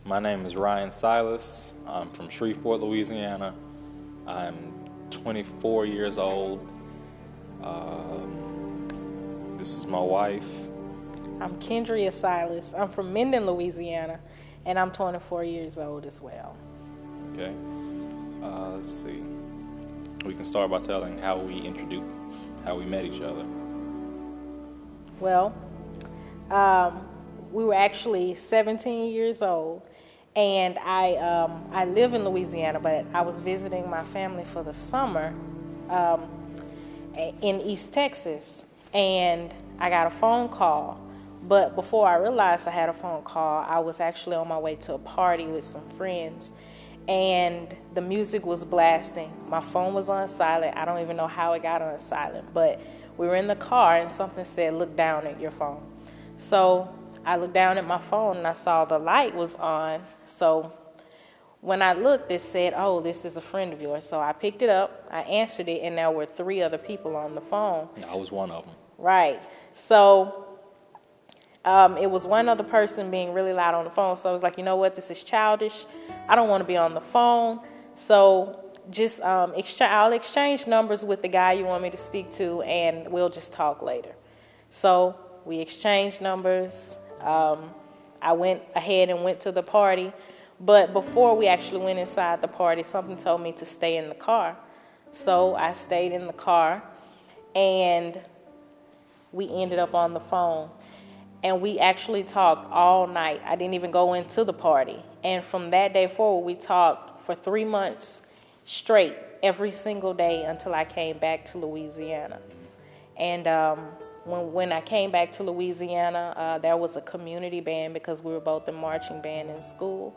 My name is Ryan Silas. I'm from Shreveport, Louisiana. I'm 24 years old. This is my wife. I'm Kendria Silas. I'm from Minden, Louisiana, and I'm 24 years old as well. Okay. Let's see. We can start by telling how we met each other. Well, we were actually 17 years old, and I live in Louisiana, but I was visiting my family for the summer in East Texas, and I got a phone call. But before I realized I had a phone call, I was actually on my way to a party with some friends, and the music was blasting. My phone was on silent. I don't even know how it got on silent, but we were in the car, and something said, "Look down at your phone." So I looked down at my phone, and I saw the light was on. So when I looked, it said, "Oh, this is a friend of yours." So I picked it up, I answered it, and there were 3 other people on the phone. I was one of them. Right. So it was one other person being really loud on the phone. So I was like, you know what, this is childish. I don't want to be on the phone. So just I'll exchange numbers with the guy you want me to speak to, and we'll just talk later. So we exchanged numbers. I went ahead and went to the party. But before we actually went inside the party, something told me to stay in the car. So I stayed in the car, and we ended up on the phone. And we actually talked all night. I didn't even go into the party. And from that day forward, we talked for 3 months straight, every single day until I came back to Louisiana. And when I came back to Louisiana, there was a community band because we were both in marching band in school.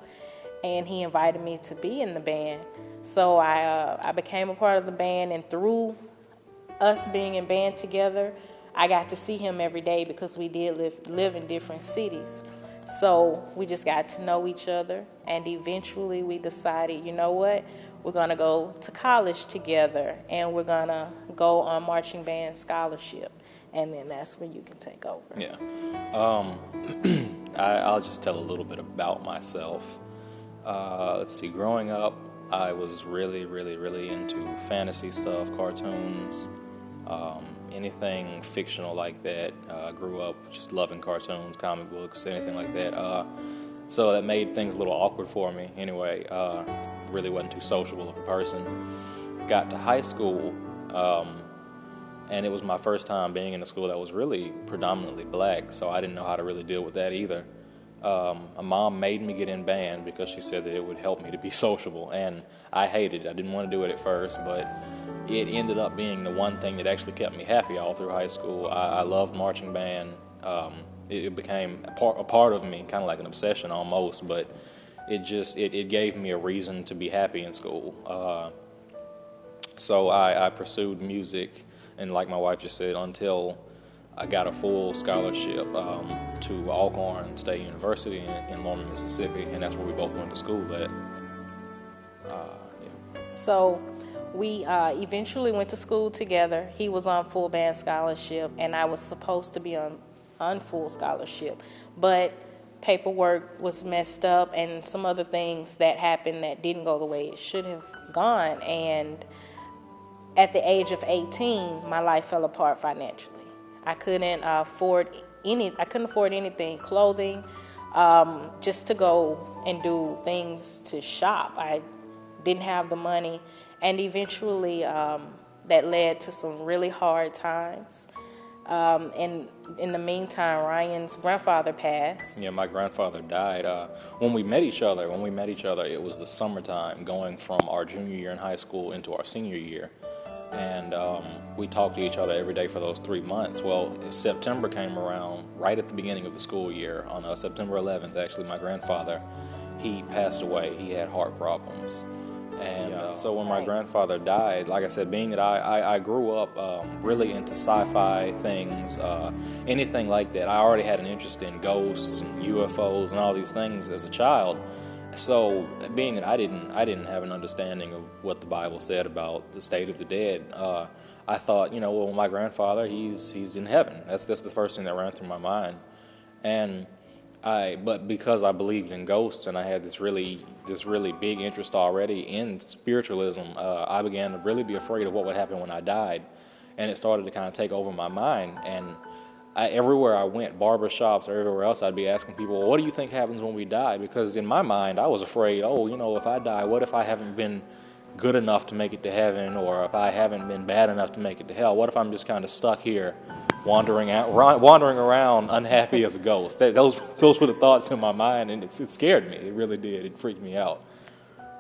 And he invited me to be in the band. So I became a part of the band, and through us being in band together, I got to see him every day because we did live in different cities. So we just got to know each other, and eventually we decided, you know what, we're going to go to college together, and we're going to go on marching band scholarship. And then that's when you can take over. Yeah. I'll just tell a little bit about myself. Let's see, growing up, I was really, really, really into fantasy stuff, cartoons, anything fictional like that. I grew up just loving cartoons, comic books, anything like that. So that made things a little awkward for me. Anyway, really wasn't too sociable of a person. Got to high school, and it was my first time being in a school that was really predominantly black, so I didn't know how to really deal with that either. A mom made me get in band because she said that it would help me to be sociable, and I hated it. I didn't want to do it at first, but it ended up being the one thing that actually kept me happy all through high school. I loved marching band. It became a part of me, kind of like an obsession almost, but it gave me a reason to be happy in school. So I pursued music, and like my wife just said, until I got a full scholarship to Alcorn State University in Lorman, Mississippi, and that's where we both went to school at. So we eventually went to school together. He was on full band scholarship, and I was supposed to be on full scholarship. But paperwork was messed up, and some other things that happened that didn't go the way it should have gone. And at the age of 18, my life fell apart financially. I couldn't afford anything, clothing, just to go and do things to shop. I didn't have the money, and eventually that led to some really hard times. And in the meantime, Ryan's grandfather passed. Yeah, my grandfather died. When we met each other, it was the summertime, going from our junior year in high school into our senior year. And we talked to each other every day for those 3 months. Well, September came around right at the beginning of the school year. On September 11th, actually, my grandfather, he passed away. He had heart problems. And so when my grandfather died, like I said, being that I grew up really into sci-fi things, anything like that. I already had an interest in ghosts and UFOs and all these things as a child. So, being that I didn't have an understanding of what the Bible said about the state of the dead, I thought, well, my grandfather, he's in heaven. That's the first thing that ran through my mind. And But because I believed in ghosts and I had this really big interest already in spiritualism, I began to really be afraid of what would happen when I died, and it started to kind of take over my mind. And everywhere I went, barbershops or everywhere else, I'd be asking people, well, what do you think happens when we die? Because in my mind, I was afraid, if I die, what if I haven't been good enough to make it to heaven, or if I haven't been bad enough to make it to hell? What if I'm just kind of stuck here, wandering around, unhappy as a ghost? Those were the thoughts in my mind, and it scared me. It really did. It freaked me out.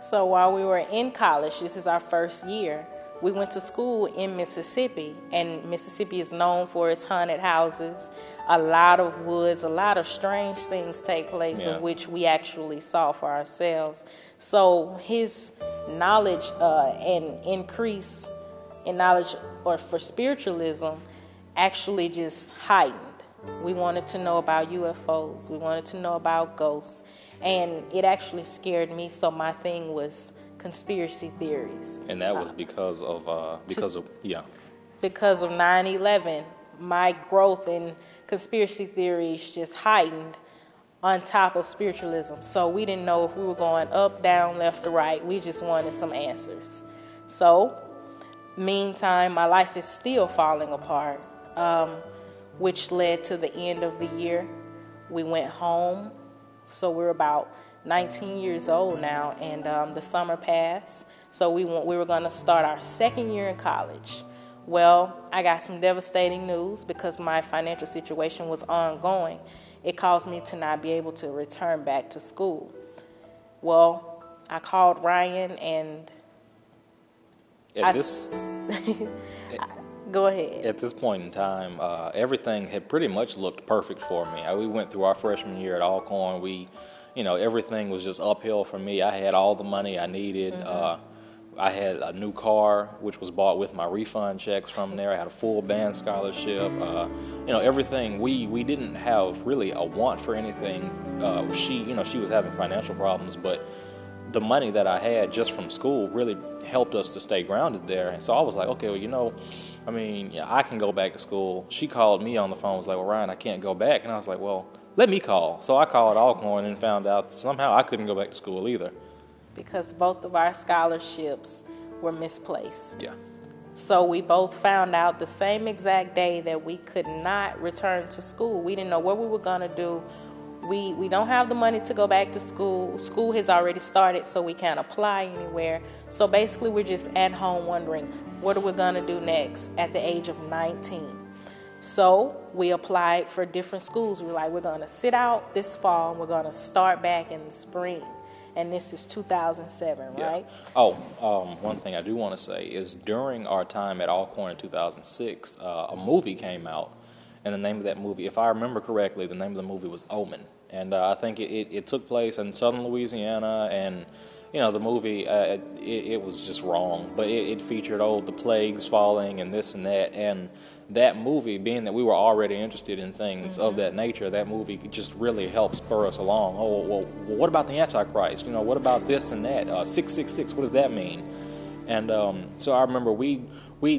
So while we were in college, this is our first year, we went to school in Mississippi, and Mississippi is known for its haunted houses, a lot of woods, a lot of strange things take place, of which we actually saw for ourselves. So his knowledge and increase in knowledge or for spiritualism actually just heightened. We wanted to know about UFOs. We wanted to know about ghosts. And it actually scared me, so my thing was conspiracy theories. And that was because of 9/11, my growth in conspiracy theories just heightened on top of spiritualism. So we didn't know if we were going up, down, left, or right. We just wanted some answers. So, meantime, my life is still falling apart, which led to the end of the year. We went home. So we're about 19 years old now, and the summer passed. So we were going to start our second year in college. Well, I got some devastating news because my financial situation was ongoing. It caused me to not be able to return back to school. Well, I called Ryan and go ahead. At this point in time, everything had pretty much looked perfect for me. We went through our freshman year at Alcorn. Everything was just uphill for me. I had all the money I needed. Mm-hmm. I had a new car, which was bought with my refund checks from there. I had a full band scholarship. Everything. We didn't have really a want for anything. She was having financial problems, but the money that I had just from school really helped us to stay grounded there. And so I was like, okay, I can go back to school. She called me on the phone, was like, well, Ryan, I can't go back. And I was like, well, let me call. So I called Alcorn and found out somehow I couldn't go back to school either. Because both of our scholarships were misplaced. Yeah. So we both found out the same exact day that we could not return to school. We didn't know what we were going to do. We don't have the money to go back to school. School has already started, so we can't apply anywhere. So basically, we're just at home wondering, what are we going to do next at the age of 19? So we applied for different schools. We're like, we're going to sit out this fall, and we're going to start back in the spring. And this is 2007, right? Oh, one thing I do want to say is during our time at Alcorn in 2006, a movie came out. And the name of that movie, if I remember correctly, the name of the movie was Omen. And I think it took place in southern Louisiana, and the movie, it was just wrong. But it featured, the plagues falling and this and that. And that movie, being that we were already interested in things of that nature, that movie just really helped spur us along. Oh, well, what about the Antichrist? What about this and that? 666, what does that mean? And so I remember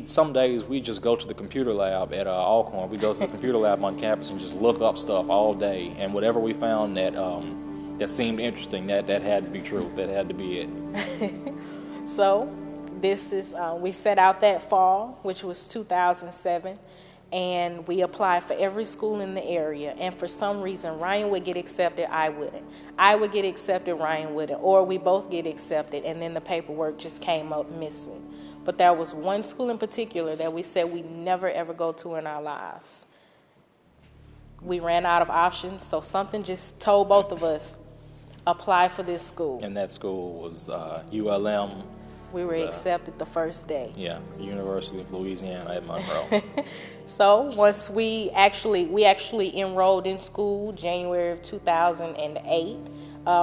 some days we just go to the computer lab at Alcorn. We go to the computer lab on campus and just look up stuff all day. And whatever we found that seemed interesting, that had to be true. That had to be it. So this is, we set out that fall, which was 2007. And we applied for every school in the area. And for some reason, Ryan would get accepted, I wouldn't. I would get accepted, Ryan wouldn't. Or we both get accepted, and then the paperwork just came up missing. But there was one school in particular that we said we never, ever go to in our lives. We ran out of options, so something just told both of us, apply for this school. And that school was ULM. We were accepted the first day. Yeah, University of Louisiana at Monroe. So once we actually enrolled in school January of 2008.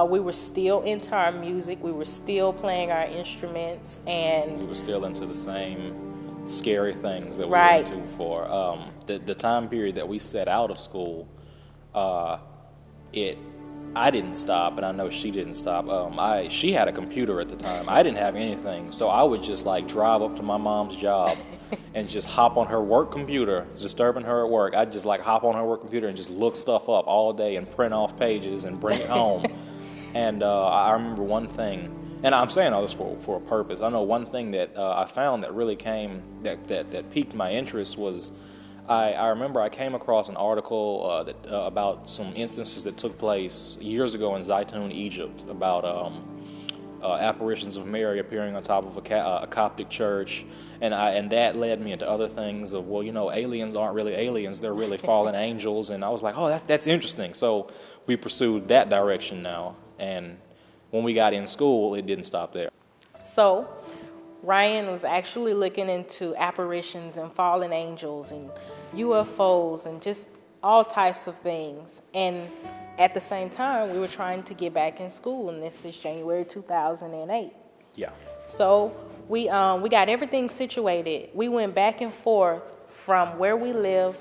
We were still into our music. We were still playing our instruments, and we were still into the same scary things that we were into for the time period that we set out of school. I didn't stop, and I know she didn't stop. She had a computer at the time. I didn't have anything, so I would just drive up to my mom's job and just hop on her work computer, disturbing her at work. I'd just like hop on her work computer and just look stuff up all day and print off pages and bring it home. And I remember one thing, and I'm saying all this for a purpose. I know one thing that I found that really that piqued my interest was I remember I came across an article about some instances that took place years ago in Zaytun, Egypt, about apparitions of Mary appearing on top of a Coptic church, and that led me into other things of, well, aliens aren't really aliens; they're really fallen angels. And I was like, oh, that's interesting. So we pursued that direction now, and when we got in school, it didn't stop there. So Ryan was actually looking into apparitions and fallen angels and UFOs and just all types of things. And at the same time, we were trying to get back in school, and this is January 2008. Yeah. So we got everything situated. We went back and forth from where we lived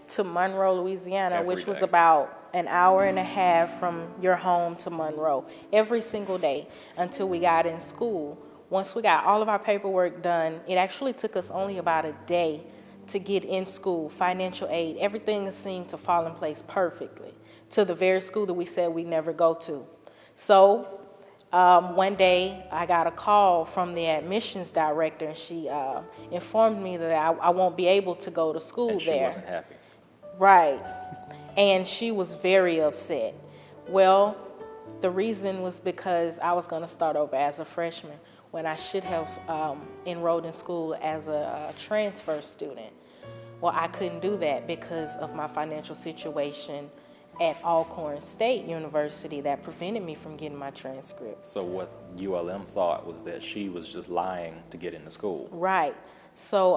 to Monroe, Louisiana, which was about an hour and a half from your home to Monroe, every single day until we got in school. Once we got all of our paperwork done, it actually took us only about a day to get in school, financial aid, everything seemed to fall in place perfectly to the very school that we said we'd never go to. So one day I got a call from the admissions director, and she informed me that I won't be able to go to school and there. She wasn't happy. Right. And she was very upset. Well, the reason was because I was going to start over as a freshman when I should have enrolled in school as a transfer student. Well, I couldn't do that because of my financial situation at Alcorn State University that prevented me from getting my transcript. So what ULM thought was that she was just lying to get into school. Right. So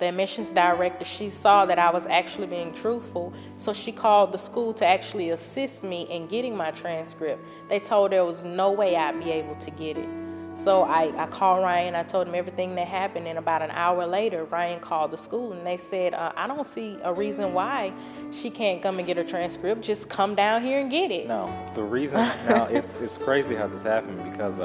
the admissions director, she saw that I was actually being truthful, so she called the school to actually assist me in getting my transcript. They told there was no way I'd be able to get it. So I called Ryan, I told him everything that happened, and about an hour later, Ryan called the school, and they said, I don't see a reason why she can't come and get her transcript. Just come down here and get it. No, the reason, it's crazy how this happened because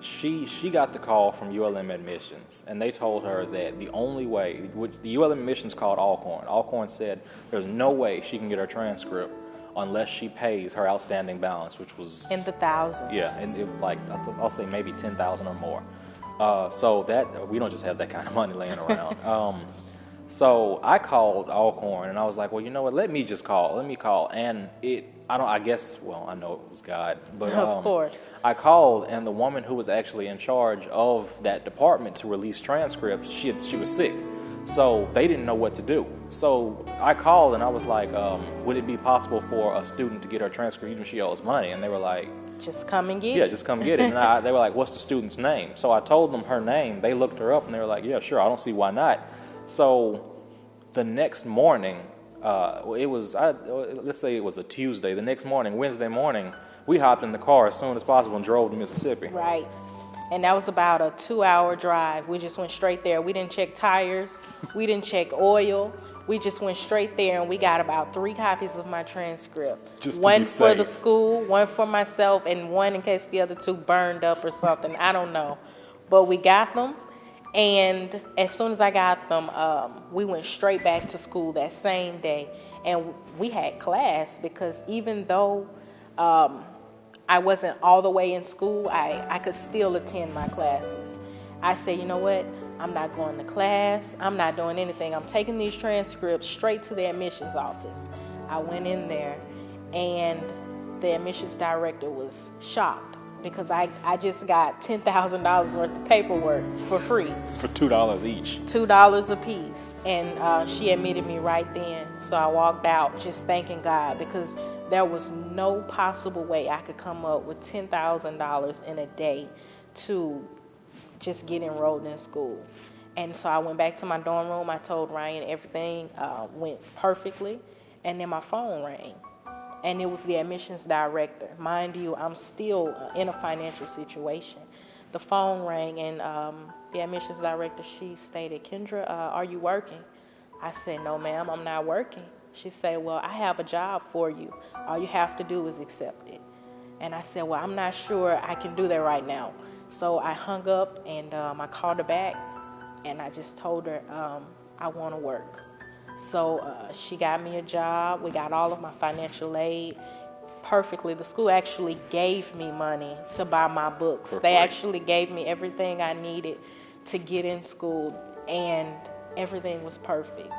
she got the call from ULM admissions, and they told her that the only way, the ULM admissions called Alcorn. Alcorn said there's no way she can get her transcript unless she pays her outstanding balance, which was in the thousands. Yeah, and I'll say maybe 10,000 or more. So that we don't just have that kind of money laying around. So I called Alcorn, and I was like, well, you know what? Let me call, and I know it was God, but of course. I called, and the woman who was actually in charge of that department to release transcripts, she was sick. So they didn't know what to do. So I called and I was like, would it be possible for a student to get her transcript even if she owes money? And they were like, just come and get it. Yeah, just come get it. And they were like, what's the student's name? So I told them her name. They looked her up and they were like, yeah, sure, I don't see why not. So the next morning, let's say it was a Tuesday. The next morning, Wednesday morning, we hopped in the car as soon as possible and drove to Mississippi. Right. And that was about a 2-hour drive. We just went straight there. We didn't check tires. We didn't check oil. We just went straight there, and we got about 3 copies of my transcript. One for the school, one for myself, and one in case the other 2 burned up or something. I don't know. But we got them, and as soon as I got them, we went straight back to school that same day. And we had class because even though I wasn't all the way in school, I could still attend my classes. I said, you know what? I'm not going to class. I'm not doing anything. I'm taking these transcripts straight to the admissions office. I went in there, and the admissions director was shocked because I just got $10,000 worth of paperwork for free. For $2 each. $2 a piece. And she admitted me right then. So I walked out just thanking God because there was no possible way I could come up with $10,000 in a day to just get enrolled in school. And so I went back to my dorm room. I told Ryan everything went perfectly. And then my phone rang. And it was the admissions director. Mind you, I'm still in a financial situation. The phone rang, and the admissions director, she stated, Kendra, are you working? I said, no, ma'am, I'm not working. She said, well, I have a job for you. All you have to do is accept it. And I said, well, I'm not sure I can do that right now. So I hung up, and I called her back, and I just told her I want to work. So she got me a job. We got all of my financial aid perfectly. The school actually gave me money to buy my books. They actually gave me everything I needed to get in school, and everything was perfect.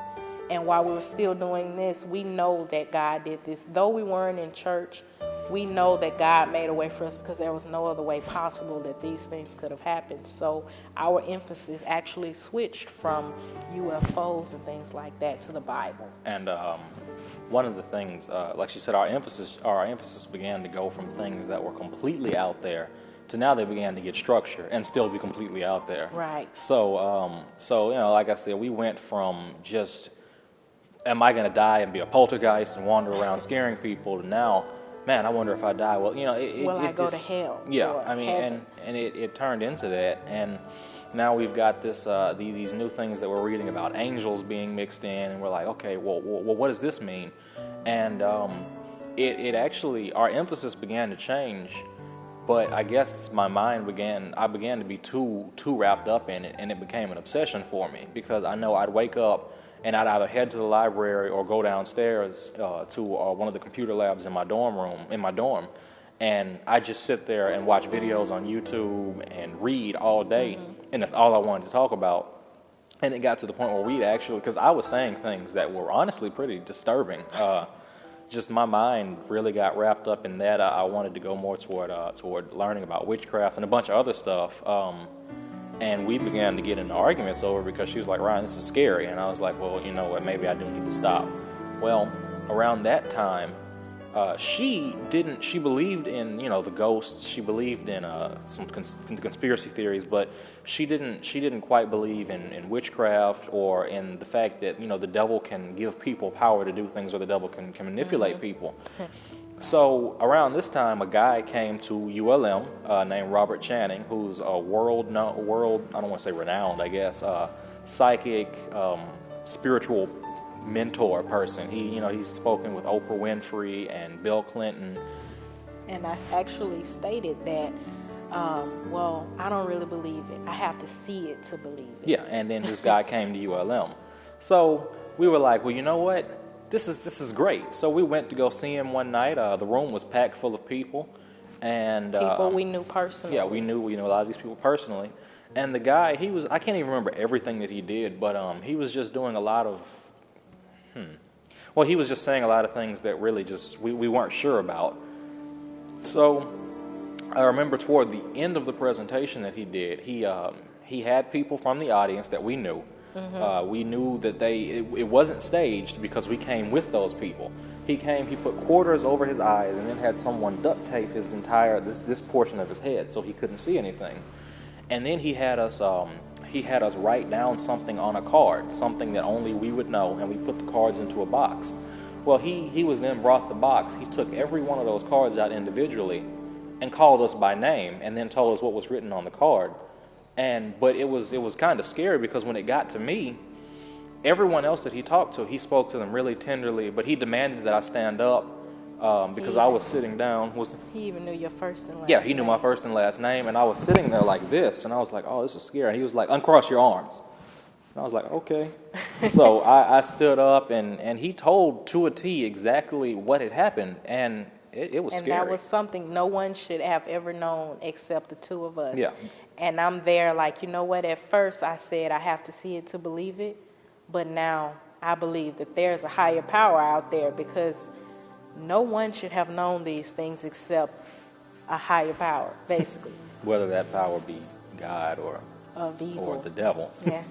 And while we were still doing this, we know that God did this. Though we weren't in church, we know that God made a way for us, because there was no other way possible that these things could have happened. So our emphasis actually switched from UFOs and things like that to the Bible. And one of the things, like she said, our emphasis began to go from things that were completely out there to now they began to get structure and still be completely out there. Right. So, like I said, we went from just, am I going to die and be a poltergeist and wander around scaring people, to now, man, I wonder if I die. Well, will I go to hell? Yeah, I mean, and it turned into that, and now we've got this these new things that we're reading about angels being mixed in, and we're like, okay, well, what does this mean? And it actually, our emphasis began to change. But I guess I began to be too wrapped up in it, and it became an obsession for me, because I know I'd wake up and I'd either head to the library or go downstairs to one of the computer labs in my dorm, and I'd just sit there and watch videos on YouTube and read all day, and that's all I wanted to talk about. And it got to the point where we'd actually, because I was saying things that were honestly pretty disturbing, just my mind really got wrapped up in that. I wanted to go more toward learning about witchcraft and a bunch of other stuff. And we began to get into arguments over it, because she was like, Ryan, this is scary. And I was like, well, you know what, maybe I do need to stop. Well, around that time, she believed in, the ghosts. She believed in some conspiracy theories, but she didn't quite believe in witchcraft, or in the fact that, the devil can give people power to do things, or the devil can manipulate people. So around this time, a guy came to ULM named Robert Channing, who's a world, I don't want to say renowned, I guess, psychic, spiritual mentor person. He's spoken with Oprah Winfrey and Bill Clinton. And I actually stated that, I don't really believe it. I have to see it to believe it. Yeah, and then this guy came to ULM. So we were like, well, you know what? This is great. So we went to go see him one night. The room was packed full of people. And people we knew personally. Yeah, we knew a lot of these people personally. And the guy, I can't even remember everything that he did, but he was just doing a lot of, he was just saying a lot of things that really just, we weren't sure about. So I remember toward the end of the presentation that he did, he had people from the audience that we knew. We knew that it wasn't staged, because we came with those people. He put quarters over his eyes, and then had someone duct tape his entire, this portion of his head, so he couldn't see anything. And then he had us write down something on a card, something that only we would know, and we put the cards into a box. Well, he was then brought the box. He took every one of those cards out individually and called us by name, and then told us what was written on the card. But it was kind of scary, because when it got to me, everyone else that he talked to, he spoke to them really tenderly, but he demanded that I stand up, because I was sitting down. He even knew your first and last name. Yeah, he knew my first and last name, and I was sitting there like this, and I was like, oh, this is scary. And he was like, uncross your arms. And I was like, okay. So I stood up, and he told to a T exactly what had happened, and it was scary. And that was something no one should have ever known except the two of us. Yeah. And I'm there like, you know what, at first I said I have to see it to believe it, but now I believe that there's a higher power out there, because no one should have known these things except a higher power, basically. Whether that power be God or of evil, or the devil. Yeah.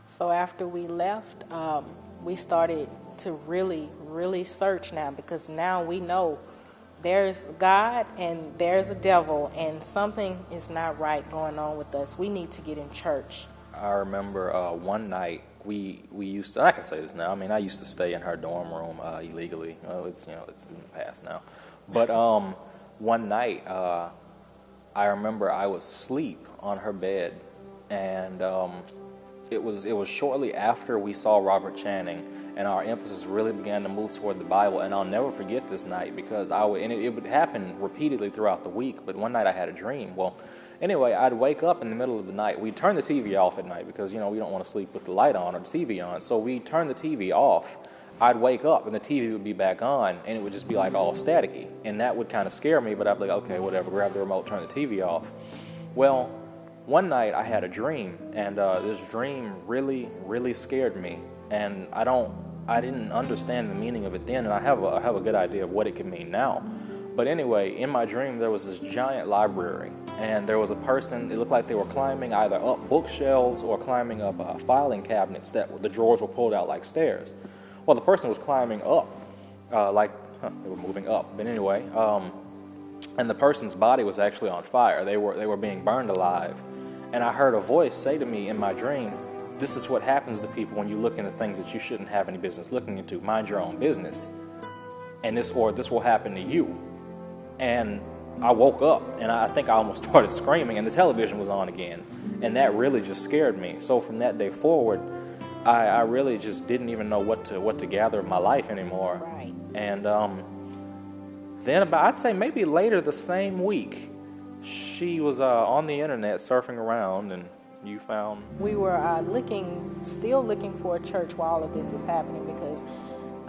So after we left, we started to really, really search now, because now we know there's God and there's a devil, and something is not right going on with us. We need to get in church. I remember one night we used to, I can say this now, I mean, I used to stay in her dorm room illegally. It's in the past now. But one night I remember I was asleep on her bed, and it was shortly after we saw Robert Channing, and our emphasis really began to move toward the Bible. And I'll never forget this night, because it would happen repeatedly throughout the week, but one night I had a dream. Well, Anyway, I'd wake up in the middle of the night. We'd turn the TV off at night because, we don't want to sleep with the light on or the TV on. So we'd turn the TV off. I'd wake up and the TV would be back on, and it would just be like all staticky. And that would kind of scare me, but I'd be like, okay, whatever, grab the remote, turn the TV off. Well, one night I had a dream, and this dream really, really scared me. And I didn't understand the meaning of it then, and I have a good idea of what it could mean now. But anyway, in my dream, there was this giant library, and there was a person. It looked like they were climbing either up bookshelves or climbing up filing cabinets that the drawers were pulled out like stairs. Well, the person was climbing up, they were moving up. But anyway, and the person's body was actually on fire. They were being burned alive. And I heard a voice say to me in my dream, "This is what happens to people when you look into things that you shouldn't have any business looking into. Mind your own business. And this will happen to you." And I woke up, and I think I almost started screaming, and the television was on again. And that really just scared me. So from that day forward, I really just didn't even know what to gather of my life anymore. Right. And then I'd say maybe later the same week, she was on the internet surfing around, and you found... We were still looking for a church while all of this is happening, because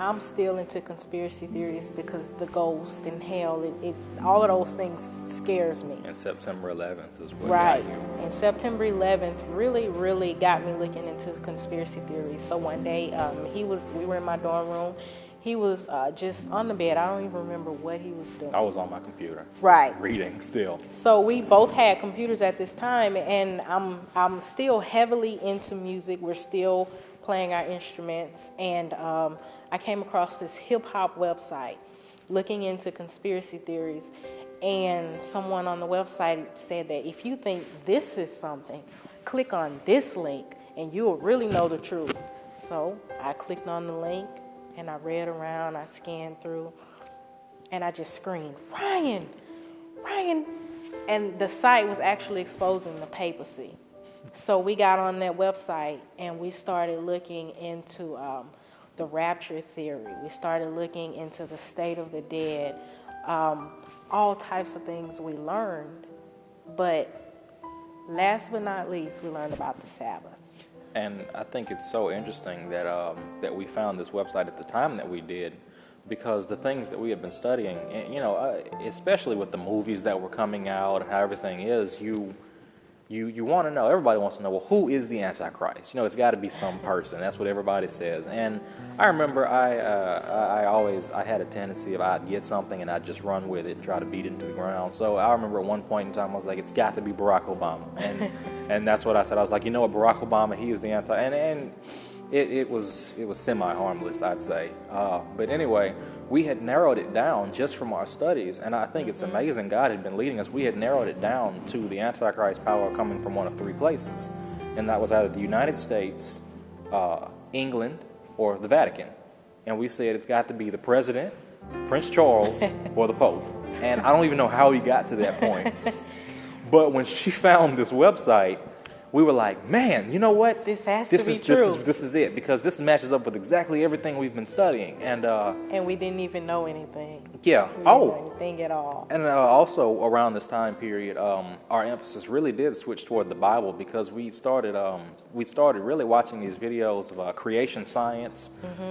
I'm still into conspiracy theories, because the ghost and hell, it all of those things scares me. And September 11th is what right. got you. And September 11th really, really got me looking into conspiracy theories. So one day, we were in my dorm room. He was just on the bed. I don't even remember what he was doing. I was on my computer. Right. Reading still. So we both had computers at this time, and I'm still heavily into music. We're still playing our instruments, and I came across this hip-hop website looking into conspiracy theories, and someone on the website said that if you think this is something, click on this link, and you will really know the truth. So I clicked on the link, and I read around, I scanned through, and I just screamed, "Ryan! Ryan!" And the site was actually exposing the papacy. So we got on that website, and we started looking into the rapture theory. We started looking into the state of the dead, all types of things we learned. But last but not least, we learned about the Sabbath. And I think it's so interesting that we found this website at the time that we did, because the things that we have been studying, especially with the movies that were coming out and how everything is, you want to know, everybody wants to know, well, who is the Antichrist? It's got to be some person. That's what everybody says. And I remember I had a tendency of I'd get something and I'd just run with it and try to beat it into the ground. So I remember at one point in time I was like, it's got to be Barack Obama. And that's what I said. I was like, Barack Obama, he is the and it was semi-harmless, I'd say. But anyway, we had narrowed it down just from our studies, and I think it's amazing God had been leading us. We had narrowed it down to the Antichrist power coming from one of three places, and that was either the United States, England, or the Vatican. And we said it's got to be the President, Prince Charles, or the Pope. And I don't even know how he got to that point. But when she found this website, we were like, man, you know what? This has to be true. This is it, because this matches up with exactly everything we've been studying. And we didn't even know anything. Yeah. We didn't know anything at all. And also around this time period, our emphasis really did switch toward the Bible, because we started really watching these videos of creation science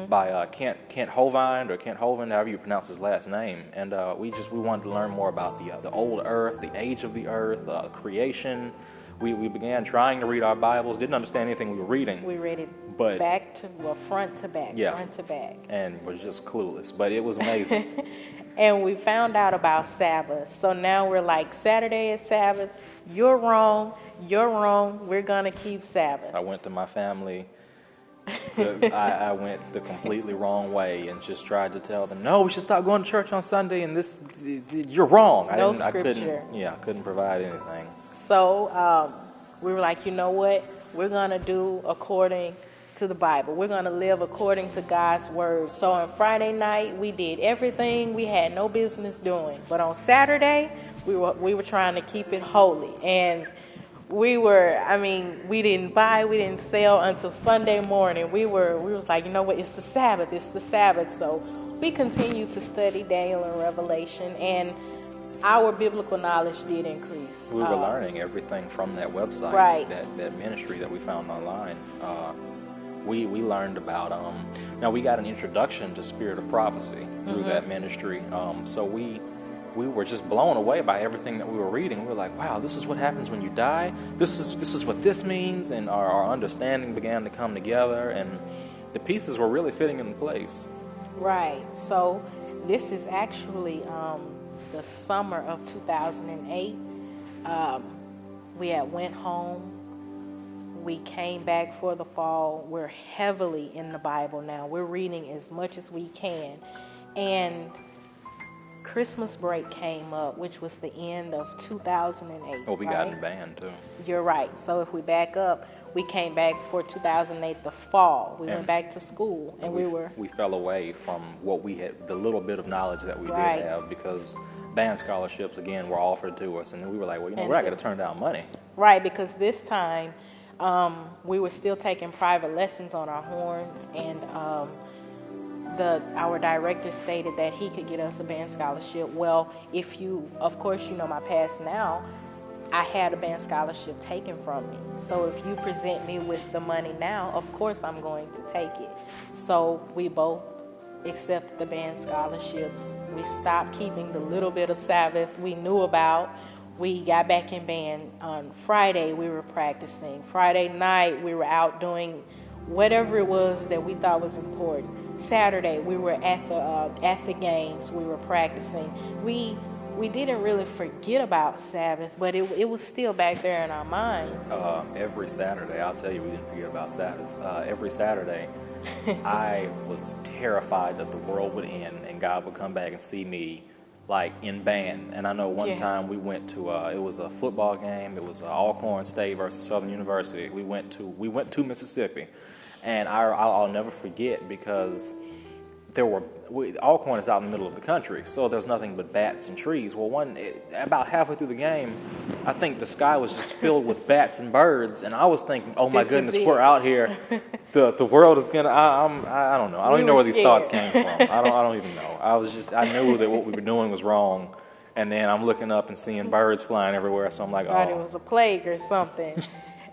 by Kent Hovind, however you pronounce his last name. And we wanted to learn more about the old earth, the age of the earth, creation. We began trying to read our Bibles, didn't understand anything we were reading. We read it front to back. And was just clueless, but it was amazing. And we found out about Sabbath. So now we're like, Saturday is Sabbath. You're wrong. We're going to keep Sabbath. So I went to my family. I went the completely wrong way and just tried to tell them, no, we should stop going to church on Sunday, and you're wrong. No scripture. I couldn't provide anything. So we were like, you know what? We're going to do according to the Bible. We're going to live according to God's word. So on Friday night, we did everything we had no business doing. But on Saturday, we were trying to keep it holy. And we didn't sell until Sunday morning. We was like, you know what? It's the Sabbath. So we continued to study Daniel and Revelation. And our biblical knowledge did increase. We were learning everything from that website, right. that ministry that we found online. We learned about, now we got an introduction to Spirit of Prophecy through that ministry. So we were just blown away by everything that we were reading. We were like, wow, this is what happens when you die. This is what this means. And our understanding began to come together, and the pieces were really fitting in place. Right. So this is actually the summer of 2008. We had went home. We came back for the fall. We're heavily in the Bible now. We're reading as much as we can. And Christmas break came up, which was the end of 2008. Oh, we got in band too. You're right. So if we back up, we came back for 2008, the fall. We went back to school, and we fell away from what we had, the little bit of knowledge that we did have, because band scholarships again were offered to us, and we were like, well, we're not going to turn down money. Right, because this time we were still taking private lessons on our horns, and our director stated that he could get us a band scholarship. Well, of course, you know my past now, I had a band scholarship taken from me. So if you present me with the money now, of course I'm going to take it. So we both accepted the band scholarships. We stopped keeping the little bit of Sabbath we knew about. We got back in band. On Friday, we were practicing. Friday night, we were out doing whatever it was that we thought was important. Saturday, we were at the games. We were practicing. We didn't really forget about Sabbath, but it was still back there in our minds. Every Saturday, I'll tell you, we didn't forget about Sabbath. Every Saturday, I was terrified that the world would end and God would come back and see me like in band. And I know one time we went to it was a football game. It was Alcorn State versus Southern University. We went to Mississippi, and I'll never forget, because Alcorn is out in the middle of the country, so there's nothing but bats and trees. Well, about halfway through the game, I think the sky was just filled with bats and birds, and I was thinking, oh my goodness, we're out here. The world is gonna. I don't know. I don't even know where these thoughts came from. I don't even know. I knew that what we were doing was wrong, and then I'm looking up and seeing birds flying everywhere. So I'm like, thought it was a plague or something,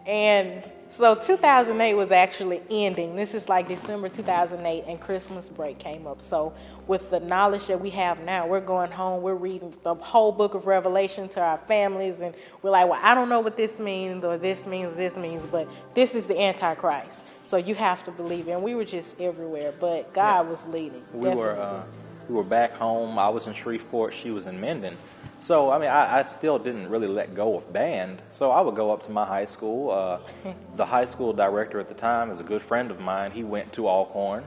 and. So 2008 was actually ending. This is like December 2008, and Christmas break came up. So with the knowledge that we have now, we're going home, we're reading the whole book of Revelation to our families, and we're like, well, I don't know what this means, or this means, but this is the Antichrist. So you have to believe it. And we were just everywhere, but God was leading. We were back home. I was in Shreveport. She was in Minden. So, I mean, I still didn't really let go of band. So I would go up to my high school. The high school director at the time is a good friend of mine. He went to Alcorn.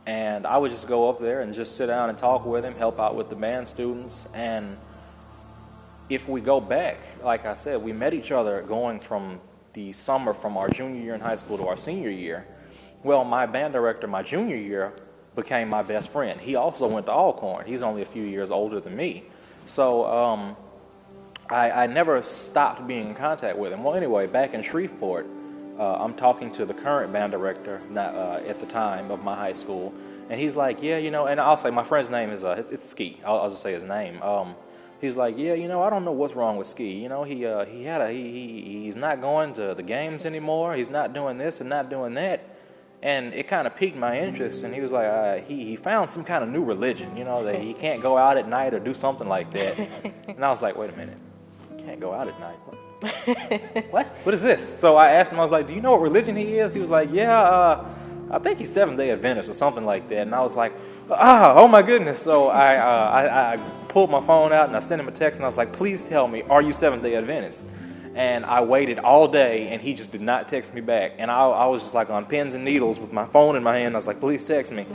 And I would just go up there and just sit down and talk with him, help out with the band students. And if we go back, like I said, we met each other going from the summer from our junior year in high school to our senior year. Well, my band director my junior year became my best friend. He also went to Alcorn. He's only a few years older than me. So I never stopped being in contact with him. Well, anyway, back in Shreveport, I'm talking to the current band director at the time of my high school, and he's like, yeah, and I'll say my friend's name is it's Ski. I'll just say his name. He's like, yeah, I don't know what's wrong with Ski. He's not going to the games anymore. He's not doing this and not doing that. And it kind of piqued my interest, and he was like, he found some kind of new religion, that he can't go out at night or do something like that. And I was like, wait a minute, he can't go out at night? What? What is this? So I asked him, I was like, do you know what religion he is? He was like, yeah, I think he's Seventh-day Adventist or something like that. And I was like, oh my goodness. So I pulled my phone out and I sent him a text, and I was like, please tell me, are you Seventh-day Adventist? And I waited all day, and he just did not text me back. And I was just like on pins and needles with my phone in my hand. I was like, please text me.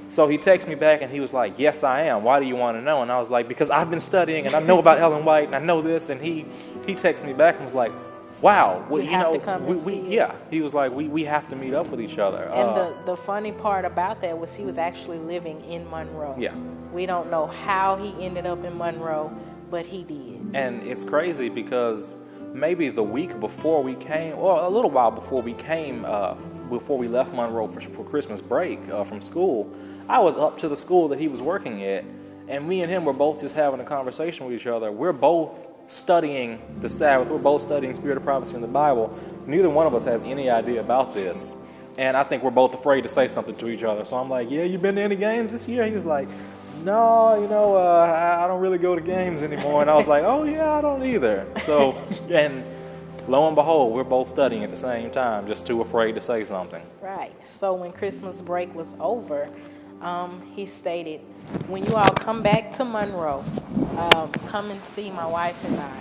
So he texted me back, and he was like, yes, I am. Why do you want to know? And I was like, because I've been studying, and I know about Ellen White, and I know this. And he texted me back and was like, wow. Well, to come and see us. He was like, we have to meet up with each other. And the funny part about that was he was actually living in Monroe. Yeah. We don't know how he ended up in Monroe, but he did. And it's crazy because maybe the week before we came, or a little while before we came, before we left Monroe for Christmas break from school, I was up to the school that he was working at, And me and him were both just having a conversation with each other. We're both studying the Sabbath. We're both studying Spirit of Prophecy in the Bible. Neither one of us has any idea about this. And I think we're both afraid to say something to each other. So I'm like, yeah, you been to any games this year? He was like, no, I don't really go to games anymore. And I was like, oh, yeah, I don't either. So, and lo and behold, we're both studying at the same time, just too afraid to say something. Right. So when Christmas break was over, he stated, when you all come back to Monroe, come and see my wife and I,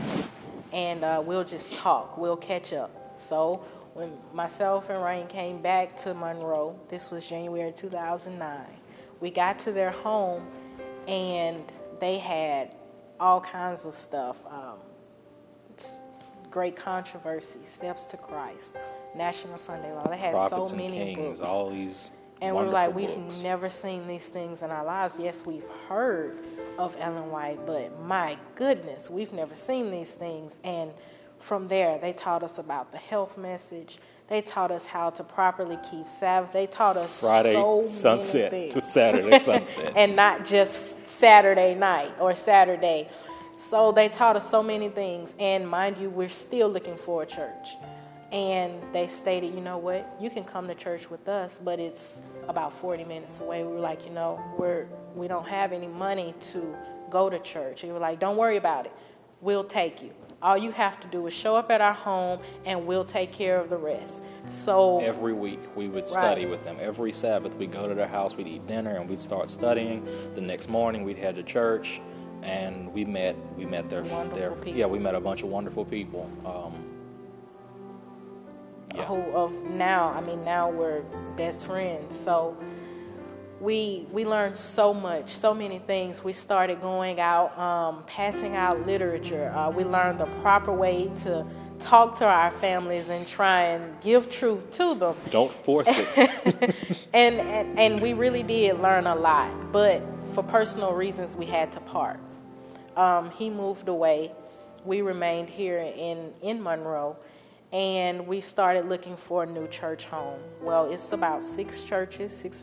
and we'll just talk. We'll catch up. So when myself and Rain came back to Monroe, this was January 2009, we got to their home, and they had all kinds of stuff, great controversy, Steps to Christ, National Sunday Law. They had Prophets so many and Kings, books. all these and we were like, we've books. never seen these things in our lives. Yes, we've heard of Ellen White, but my goodness, we've never seen these things. And from there, they taught us about the health message. They taught us how to properly keep Sabbath. They taught us Friday so sunset many things. to Saturday sunset. And not just Saturday night or Saturday. So they taught us so many things. And mind you, we're still looking for a church. And they stated, you know what, you can come to church with us, but it's about 40 minutes away. We were like, we don't have any money to go to church. They were like, don't worry about it. We'll take you. All you have to do is show up at our home, and we'll take care of the rest. So every week we would study with them. Every Sabbath we'd go to their house, we'd eat dinner, and we'd start studying. The next morning we'd head to church, and we met their people. Yeah, we met a bunch of wonderful people. Now we're best friends. So we learned so much, so many things. We started going out, passing out literature. We learned the proper way to talk to our families and try and give truth to them. Don't force it. and we really did learn a lot, but for personal reasons we had to part. He moved away. We remained here in Monroe. And we started looking for a new church home. Well, it's about 6 or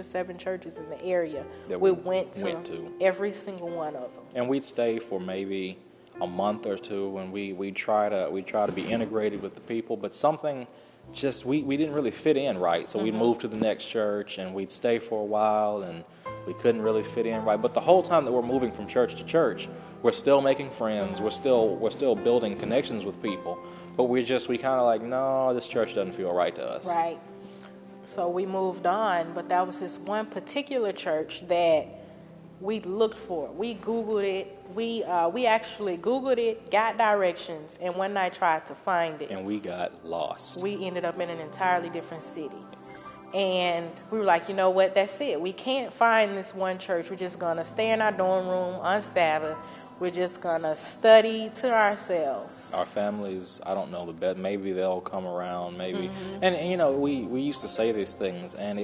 7 churches in the area. That we went to every single one of them. And we'd stay for maybe a month or two, and we try to be integrated with the people, but something just we didn't really fit in right. So we'd move to the next church, and we'd stay for a while, and we couldn't really fit in right. But the whole time that we're moving from church to church, we're still making friends. We're still building connections with people. But we kind of like, no, this church doesn't feel right to us. Right. So we moved on, but that was this one particular church that we looked for. We Googled it. We actually Googled it, got directions, and one night tried to find it. And we got lost. We ended up in an entirely different city. And we were like, you know what, that's it. We can't find this one church. We're just going to stay in our dorm room on Sabbath. We're just going to study to ourselves. Our families, I don't know the best. Maybe they'll come around, maybe. And we used to say these things, and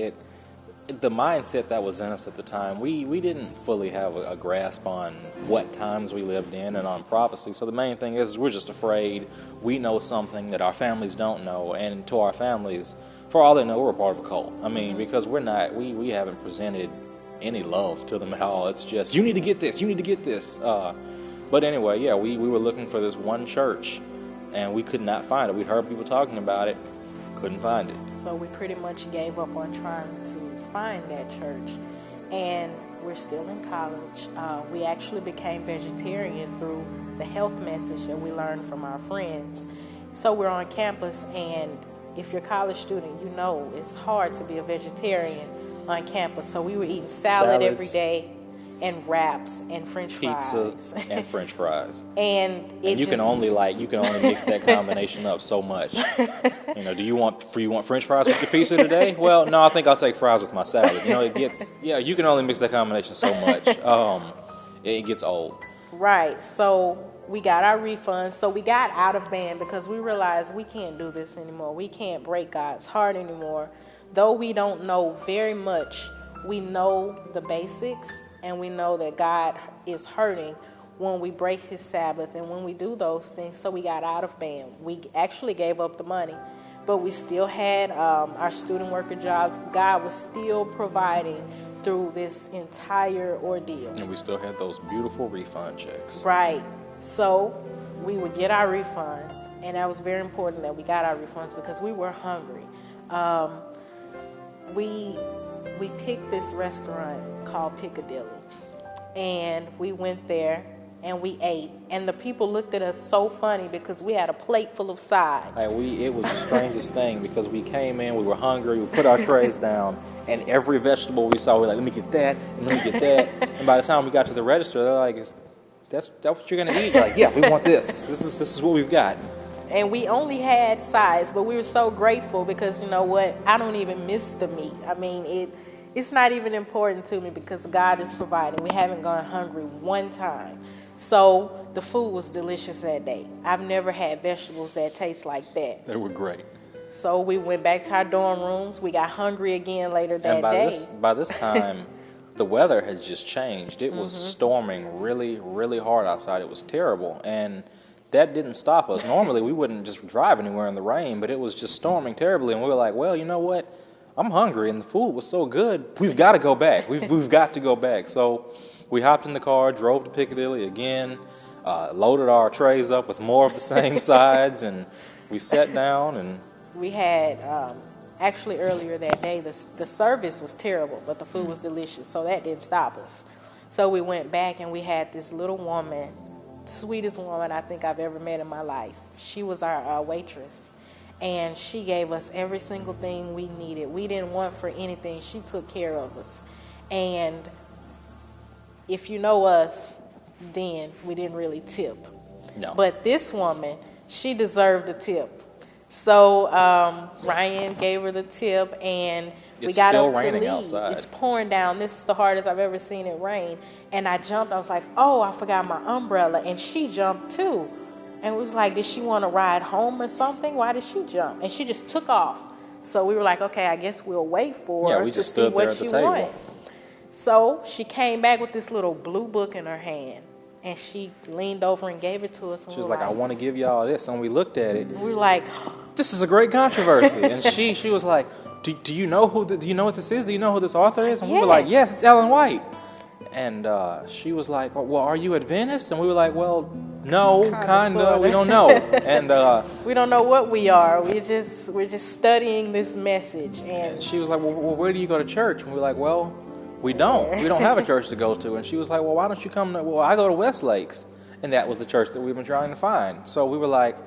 the mindset that was in us at the time, we didn't fully have a grasp on what times we lived in and on prophecy. So the main thing is we're just afraid we know something that our families don't know, and to our families, for all they know, we're a part of a cult. I mean, because we haven't presented any love to them at all. It's just, you need to get this, you need to get this. But anyway, yeah, we were looking for this one church, and we could not find it. We'd heard people talking about it, couldn't find it. So we pretty much gave up on trying to find that church, and we're still in college. We actually became vegetarian through the health message that we learned from our friends. So we're on campus, and if you're a college student, you know it's hard to be a vegetarian on campus. So we were eating salad every day, and wraps and French fries. Pizza and French fries. and you can only mix that combination up so much. Do you want French fries with your pizza today? Well, no, I think I'll take fries with my salad. You can only mix that combination so much. It gets old. Right. So we got our refunds. So we got out of band because we realized we can't do this anymore. We can't break God's heart anymore. Though we don't know very much, we know the basics, and we know that God is hurting when we break his Sabbath and when we do those things. So we got out of band. We actually gave up the money, but we still had our student worker jobs. God was still providing through this entire ordeal. And we still had those beautiful refund checks. Right. So we would get our refunds, and that was very important that we got our refunds because we were hungry. We picked this restaurant called Piccadilly, and we went there and we ate, and the people looked at us so funny because we had a plate full of sides. It was the strangest thing because we came in, we were hungry, we put our trays down, and every vegetable we saw, we were like, let me get that, and let me get that. And by the time we got to the register, they're like, that's what you're going to eat? Like, yeah, we want this. This is what we've got. And we only had sides, but we were so grateful because, you know what, I don't even miss the meat. I mean, it's not even important to me because God is providing. We haven't gone hungry one time. So the food was delicious that day. I've never had vegetables that taste like that. They were great. So we went back to our dorm rooms. We got hungry again later that day. By this time, the weather had just changed. It was storming really, really hard outside. It was terrible. And that didn't stop us. Normally, we wouldn't just drive anywhere in the rain, but it was just storming terribly. And we were like, well, you know what? I'm hungry, and the food was so good. We've got to go back. We've got to go back. So we hopped in the car, drove to Piccadilly again, loaded our trays up with more of the same sides, and we sat down. And we had, actually earlier that day, the service was terrible, but the food was delicious, so that didn't stop us. So we went back, and we had this little woman, sweetest woman I think I've ever met in my life. She was our waitress, and she gave us every single thing we needed. We didn't want for anything. She took care of us. And if you know us, then we didn't really tip. No. But this woman, she deserved a tip. So Ryan gave her the tip, and we got up to leave. Outside. It's pouring down. This is the hardest I've ever seen it rain. And I jumped. I was like, oh, I forgot my umbrella. And she jumped too. And it was like, did she want to ride home or something? Why did she jump? And she just took off. So we were like, okay, I guess we'll wait for her to see what she wanted. So she came back with this little blue book in her hand. And she leaned over and gave it to us. And she was like, I want to give y'all this. And we looked at it. We were like, this is a great controversy. And she was like, do you know do you know what this is? Do you know who this author is? And we were like, yes, it's Ellen White. And she was like, well, are you Adventist? And we were like, well, no, kind of. We don't know. And we don't know what we are. We're just studying this message. And she was like, well, where do you go to church? And we were like, well, we don't have a church to go to. And she was like, well, why don't you come well, I go to Westlakes. And that was the church that we've been trying to find. So we were like,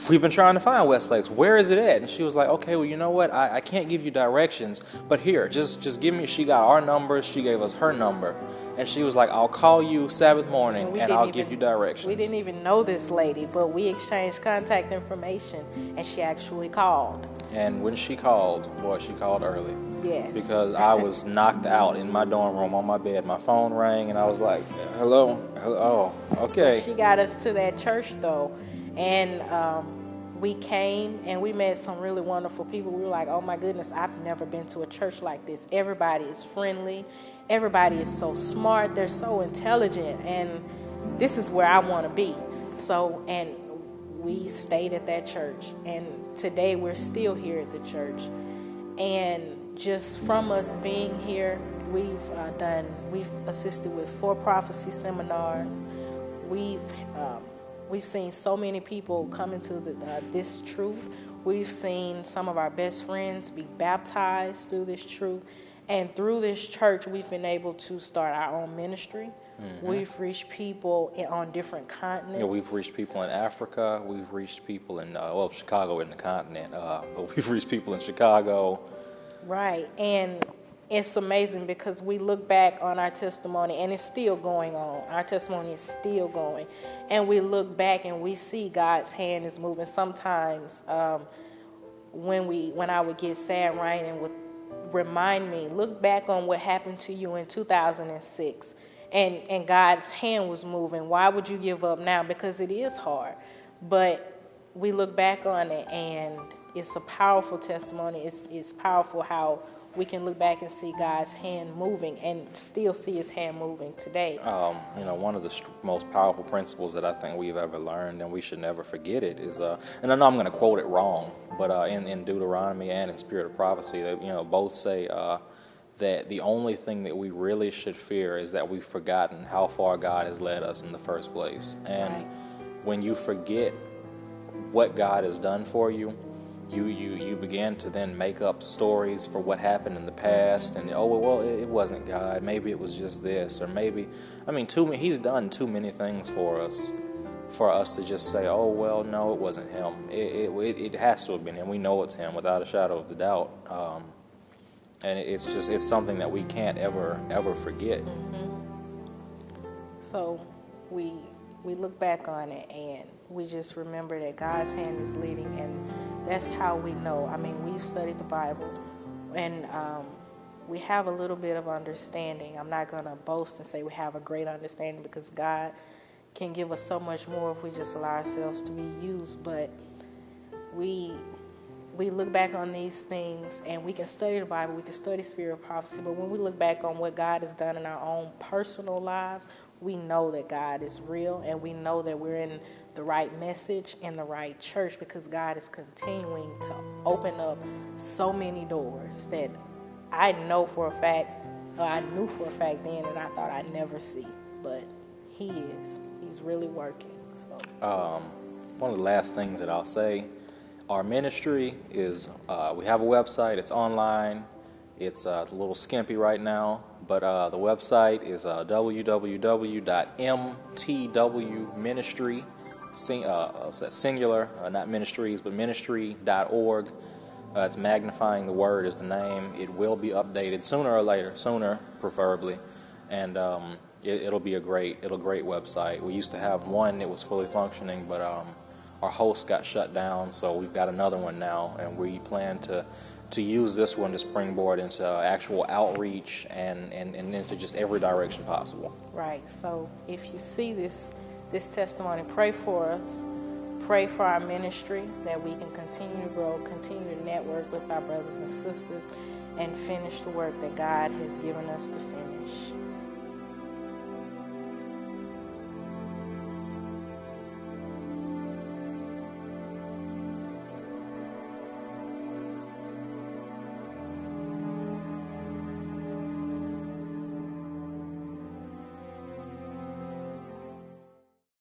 we've been trying to find Westlakes. Where is it at? And she was like, okay, well, you know what? I can't give you directions, but here, just give me. She got our numbers. She gave us her number. And she was like, I'll call you Sabbath morning, and I'll give you directions. We didn't even know this lady, but we exchanged contact information, and she actually called. And when she called, boy, she called early. Yes. Because I was knocked out in my dorm room on my bed. My phone rang, and I was like, hello, oh, okay. She got us to that church, though. And we came and we met some really wonderful people. We were like, oh my goodness, I've never been to a church like this. Everybody is friendly. Everybody is so smart. They're so intelligent. And this is where I want to be. So, and we stayed at that church. And today we're still here at the church. And just from us being here, we've assisted with 4 prophecy seminars. We've seen so many people come into this truth. We've seen some of our best friends be baptized through this truth. And through this church, we've been able to start our own ministry. Mm-hmm. We've reached people on different continents. Yeah, we've reached people in Africa. We've reached people in, Chicago isn't the continent, but we've reached people in Chicago. Right. And it's amazing because we look back on our testimony and it's still going on. Our testimony is still going. And we look back and we see God's hand is moving. Sometimes when I would get sad, Ryan would remind me, look back on what happened to you in 2006 and God's hand was moving. Why would you give up now? Because it is hard. But we look back on it and it's a powerful testimony. It's powerful how we can look back and see God's hand moving and still see his hand moving today. One of the most powerful principles that I think we've ever learned, and we should never forget it, is, and I know I'm going to quote it wrong, but in Deuteronomy and in Spirit of Prophecy, they both say that the only thing that we really should fear is that we've forgotten how far God has led us in the first place. And Right. when you forget what God has done for you, you begin to then make up stories for what happened in the past, and well, it wasn't God, maybe it was just this, or maybe, he's done too many things for us to just say, oh well, no, it wasn't him. It has to have been him. We know it's him without a shadow of a doubt. And it's something that we can't ever forget. So we look back on it and we just remember that God's hand is leading, and that's how we know. We've studied the Bible, and we have a little bit of understanding. I'm not going to boast and say we have a great understanding, because God can give us so much more if we just allow ourselves to be used. But we look back on these things, and we can study the Bible, we can study spirit prophecy, but when we look back on what God has done in our own personal lives, we know that God is real, and we know that we're in the right message in the right church, because God is continuing to open up so many doors that I know for a fact, or I knew for a fact then, and I thought I'd never see. But He is. He's really working. So. One of the last things that I'll say, our ministry is, we have a website, it's online, it's a little skimpy right now, but the website is www.mtwministry, singular, not ministries, but ministry.org. It's Magnifying the Word is the name. It will be updated sooner or later, sooner preferably, and it'll be a great website. We used to have one that was fully functioning, but our host got shut down, so we've got another one now, and we plan to use this one to springboard into actual outreach and into just every direction possible. Right. So if you see this testimony, pray for us. Pray for our ministry, that we can continue to grow, continue to network with our brothers and sisters, and finish the work that God has given us to finish.